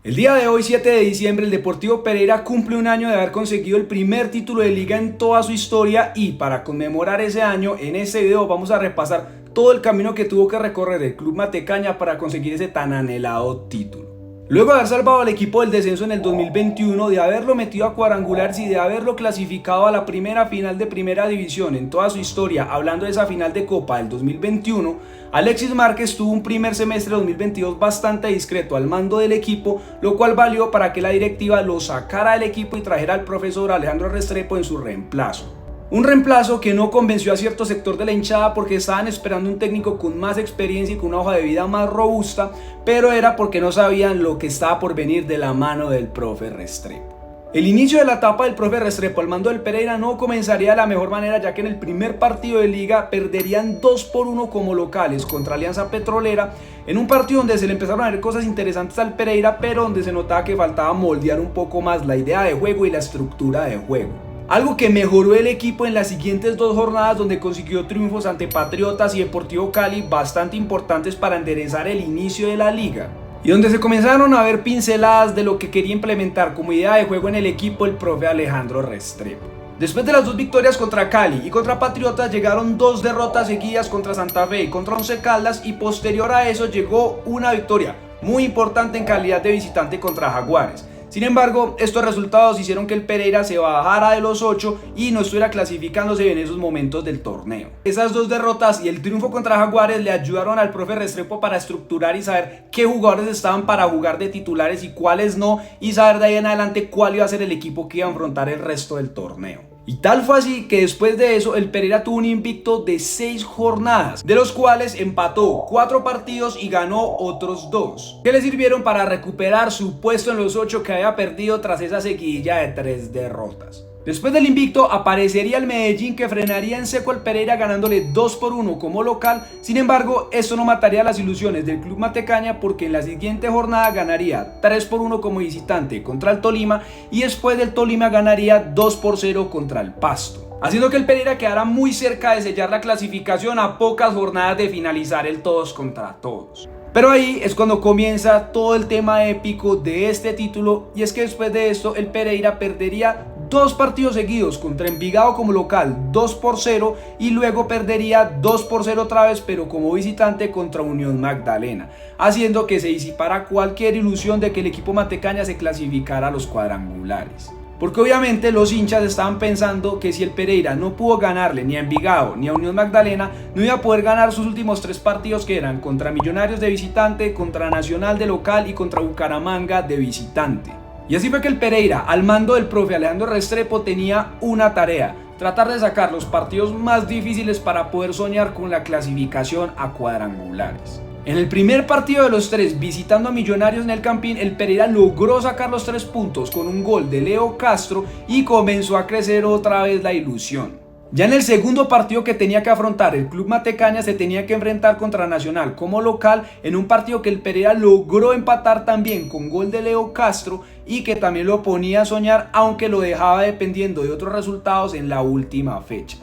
El día de hoy, 7 de diciembre, el Deportivo Pereira cumple un año de haber conseguido el primer título de liga en toda su historia y para conmemorar ese año, en este video vamos a repasar todo el camino que tuvo que recorrer el Club Matecaña para conseguir ese tan anhelado título. Luego de haber salvado al equipo del descenso en el 2021, de haberlo metido a cuadrangulares y de haberlo clasificado a la primera final de primera división en toda su historia, hablando de esa final de Copa del 2021, Alexis Márquez tuvo un primer semestre de 2022 bastante discreto al mando del equipo, lo cual valió para que la directiva lo sacara del equipo y trajera al profesor Alejandro Restrepo en su reemplazo. Un reemplazo que no convenció a cierto sector de la hinchada porque estaban esperando un técnico con más experiencia y con una hoja de vida más robusta, pero era porque no sabían lo que estaba por venir de la mano del profe Restrepo. El inicio de la etapa del profe Restrepo al mando del Pereira no comenzaría de la mejor manera, ya que en el primer partido de liga perderían 2-1 como locales contra Alianza Petrolera, en un partido donde se le empezaron a ver cosas interesantes al Pereira, pero donde se notaba que faltaba moldear un poco más la idea de juego y la estructura de juego. Algo que mejoró el equipo en las siguientes dos jornadas, donde consiguió triunfos ante Patriotas y Deportivo Cali bastante importantes para enderezar el inicio de la liga, y donde se comenzaron a ver pinceladas de lo que quería implementar como idea de juego en el equipo el profe Alejandro Restrepo. Después de las dos victorias contra Cali y contra Patriotas, llegaron dos derrotas seguidas contra Santa Fe y contra Once Caldas, y posterior a eso llegó una victoria muy importante en calidad de visitante contra Jaguares. Sin embargo, estos resultados hicieron que el Pereira se bajara de los 8 y no estuviera clasificándose en esos momentos del torneo. Esas dos derrotas y el triunfo contra Jaguares le ayudaron al profe Restrepo para estructurar y saber qué jugadores estaban para jugar de titulares y cuáles no, y saber de ahí en adelante cuál iba a ser el equipo que iba a afrontar el resto del torneo. Y tal fue así que después de eso el Pereira tuvo un invicto de 6 jornadas, de los cuales empató 4 partidos y ganó otros 2, que le sirvieron para recuperar su puesto en los 8 que había perdido tras esa seguidilla de 3 derrotas. Después del invicto aparecería el Medellín, que frenaría en seco al Pereira ganándole 2-1 como local. Sin embargo, esto no mataría las ilusiones del Club Matecaña, porque en la siguiente jornada ganaría 3-1 como visitante contra el Tolima y después del Tolima ganaría 2-0 contra el Pasto, haciendo que el Pereira quedara muy cerca de sellar la clasificación a pocas jornadas de finalizar el todos contra todos. Pero ahí es cuando comienza todo el tema épico de este título, y es que después de esto el Pereira perdería 2 partidos seguidos, contra Envigado como local 2-0 y luego perdería 2-0 otra vez, pero como visitante contra Unión Magdalena, haciendo que se disipara cualquier ilusión de que el equipo Matecaña se clasificara a los cuadrangulares. Porque obviamente los hinchas estaban pensando que si el Pereira no pudo ganarle ni a Envigado ni a Unión Magdalena, no iba a poder ganar sus últimos 3 partidos, que eran contra Millonarios de visitante, contra Nacional de local y contra Bucaramanga de visitante. Y así fue que el Pereira, al mando del profe Alejandro Restrepo, tenía una tarea: tratar de sacar los partidos más difíciles para poder soñar con la clasificación a cuadrangulares. En el primer partido de los 3, visitando a Millonarios en el Campín, el Pereira logró sacar los 3 puntos con un gol de Leo Castro y comenzó a crecer otra vez la ilusión. Ya en el segundo partido que tenía que afrontar el Club Matecaña, se tenía que enfrentar contra Nacional como local, en un partido que el Pereira logró empatar también con gol de Leo Castro y que también lo ponía a soñar, aunque lo dejaba dependiendo de otros resultados en la última fecha.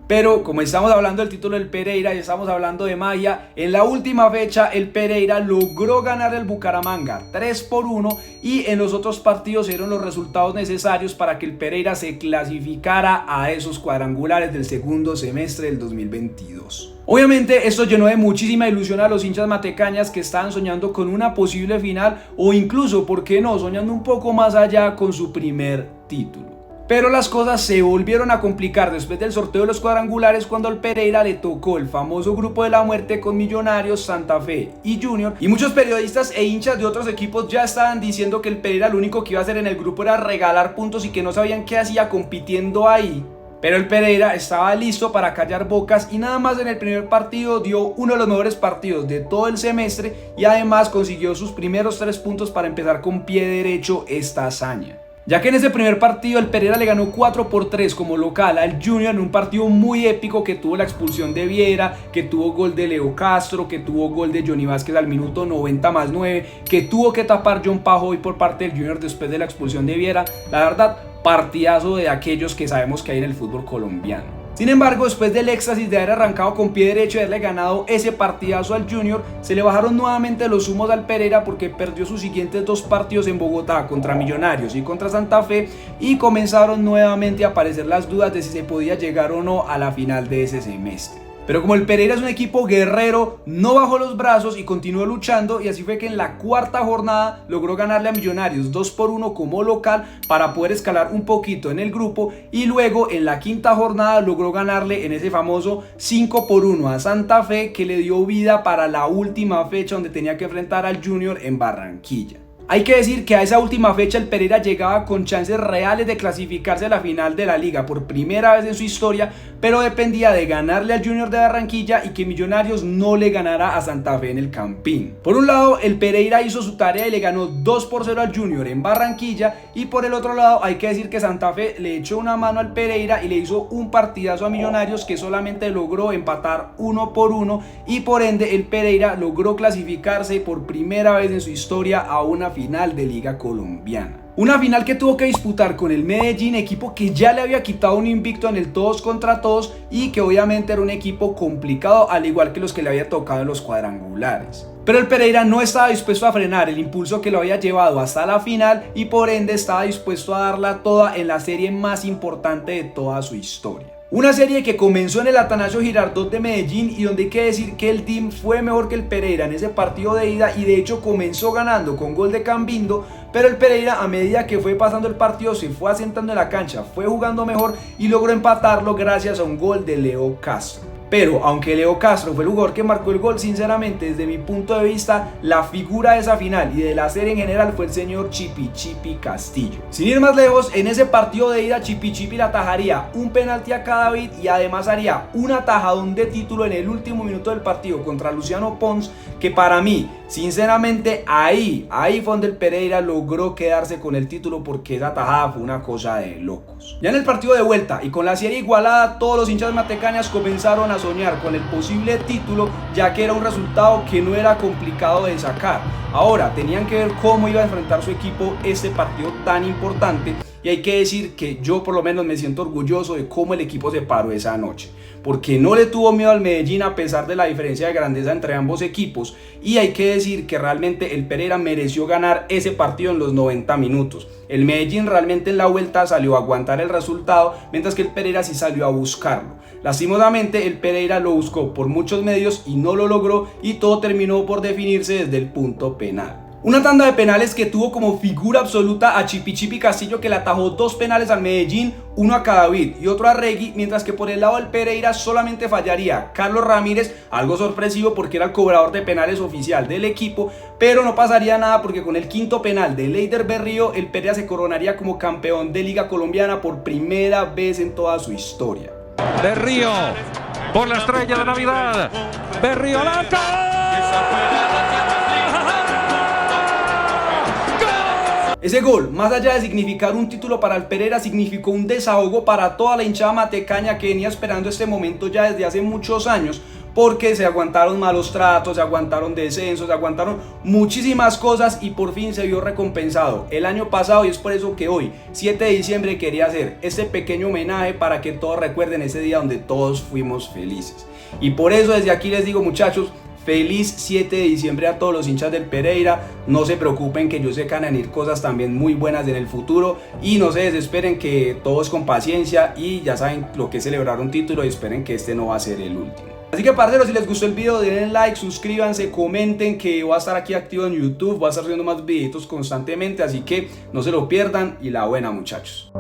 Pero como estamos hablando del título del Pereira y estamos hablando de magia, en la última fecha el Pereira logró ganar el Bucaramanga 3-1, y en los otros partidos eran los resultados necesarios para que el Pereira se clasificara a esos cuadrangulares del segundo semestre del 2022. Obviamente esto llenó de muchísima ilusión a los hinchas matecañas, que estaban soñando con una posible final, o incluso, ¿por qué no?, soñando un poco más allá con su primer título. Pero las cosas se volvieron a complicar después del sorteo de los cuadrangulares, cuando al Pereira le tocó el famoso grupo de la muerte con Millonarios, Santa Fe y Junior, y muchos periodistas e hinchas de otros equipos ya estaban diciendo que el Pereira lo único que iba a hacer en el grupo era regalar puntos y que no sabían qué hacía compitiendo ahí. Pero el Pereira estaba listo para callar bocas y nada más en el primer partido dio uno de los mejores partidos de todo el semestre, y además consiguió sus primeros 3 puntos para empezar con pie derecho esta hazaña. Ya que en ese primer partido el Pereira le ganó 4-3 como local al Junior, en un partido muy épico que tuvo la expulsión de Viera, que tuvo gol de Leo Castro, que tuvo gol de Johnny Vázquez al minuto 90+9, que tuvo que tapar John Pajoy por parte del Junior después de la expulsión de Viera. La verdad, partidazo de aquellos que sabemos que hay en el fútbol colombiano. Sin embargo, después del éxtasis de haber arrancado con pie derecho y haberle ganado ese partidazo al Junior, se le bajaron nuevamente los humos al Pereira porque perdió sus siguientes 2 partidos en Bogotá contra Millonarios y contra Santa Fe, y comenzaron nuevamente a aparecer las dudas de si se podía llegar o no a la final de ese semestre. Pero como el Pereira es un equipo guerrero, no bajó los brazos y continuó luchando, y así fue que en la 4ª jornada logró ganarle a Millonarios 2-1 como local para poder escalar un poquito en el grupo, y luego en la 5ª jornada logró ganarle en ese famoso 5-1 a Santa Fe, que le dio vida para la última fecha donde tenía que enfrentar al Junior en Barranquilla. Hay que decir que a esa última fecha el Pereira llegaba con chances reales de clasificarse a la final de la liga por primera vez en su historia, pero dependía de ganarle al Junior de Barranquilla y que Millonarios no le ganara a Santa Fe en el Campín. Por un lado, el Pereira hizo su tarea y le ganó 2-0 al Junior en Barranquilla, y por el otro lado hay que decir que Santa Fe le echó una mano al Pereira y le hizo un partidazo a Millonarios, que solamente logró empatar 1-1, y por ende el Pereira logró clasificarse por primera vez en su historia a una final de Liga Colombiana. Una final que tuvo que disputar con el Medellín, equipo que ya le había quitado un invicto en el todos contra todos y que obviamente era un equipo complicado, al igual que los que le había tocado en los cuadrangulares. Pero el Pereira no estaba dispuesto a frenar el impulso que lo había llevado hasta la final, y por ende estaba dispuesto a darla toda en la serie más importante de toda su historia. Una serie que comenzó en el Atanasio Girardot de Medellín, y donde hay que decir que el team fue mejor que el Pereira en ese partido de ida, y de hecho comenzó ganando con gol de Cambindo, pero el Pereira, a medida que fue pasando el partido, se fue asentando en la cancha, fue jugando mejor y logró empatarlo gracias a un gol de Leo Castro. Pero aunque Leo Castro fue el jugador que marcó el gol, sinceramente desde mi punto de vista la figura de esa final y de la serie en general fue el señor Chipi Castillo. Sin ir más lejos, en ese partido de ida Chipi le atajaría un penalti a Cadavid y además haría un atajadón de título en el último minuto del partido contra Luciano Pons, que para mí, sinceramente, ahí fue donde el Pereira logró quedarse con el título, porque esa atajada fue una cosa de locos. Ya en el partido de vuelta y con la serie igualada, todos los hinchas matecañas comenzaron a soñar con el posible título, ya que era un resultado que no era complicado de sacar. Ahora tenían que ver cómo iba a enfrentar su equipo este partido tan importante, y hay que decir que yo por lo menos me siento orgulloso de cómo el equipo se paró esa noche, porque no le tuvo miedo al Medellín a pesar de la diferencia de grandeza entre ambos equipos, y hay que decir que realmente el Pereira mereció ganar ese partido en los 90 minutos. El Medellín realmente en la vuelta salió a aguantar el resultado, mientras que el Pereira sí salió a buscarlo. Lastimosamente el Pereira lo buscó por muchos medios y no lo logró, y todo terminó por definirse desde el punto penal. Una tanda de penales que tuvo como figura absoluta a Chipi Castillo, que le atajó 2 penales al Medellín, uno a Cadavid y otro a Regui, mientras que por el lado del Pereira solamente fallaría Carlos Ramírez, algo sorpresivo porque era el cobrador de penales oficial del equipo, pero no pasaría nada porque con el 5º penal de Leider Berrío el Pereira se coronaría como campeón de Liga Colombiana por primera vez en toda su historia. Berrío por la estrella de Navidad, Berrío Lata. Ese gol, más allá de significar un título para el Pereira, significó un desahogo para toda la hinchada matecaña que venía esperando este momento ya desde hace muchos años, porque se aguantaron malos tratos, se aguantaron descensos, se aguantaron muchísimas cosas y por fin se vio recompensado el año pasado, y es por eso que hoy, 7 de diciembre, quería hacer este pequeño homenaje para que todos recuerden ese día donde todos fuimos felices. Y por eso desde aquí les digo, muchachos, feliz 7 de diciembre a todos los hinchas del Pereira. No se preocupen, que yo sé que van a venir cosas también muy buenas en el futuro, y no se desesperen, que todo es con paciencia y ya saben lo que es celebrar un título, y esperen que este no va a ser el último. Así que parceros, si les gustó el video denle like, suscríbanse, comenten, que voy a estar aquí activo en YouTube, voy a estar subiendo más videitos constantemente, así que no se lo pierdan, y la buena, muchachos.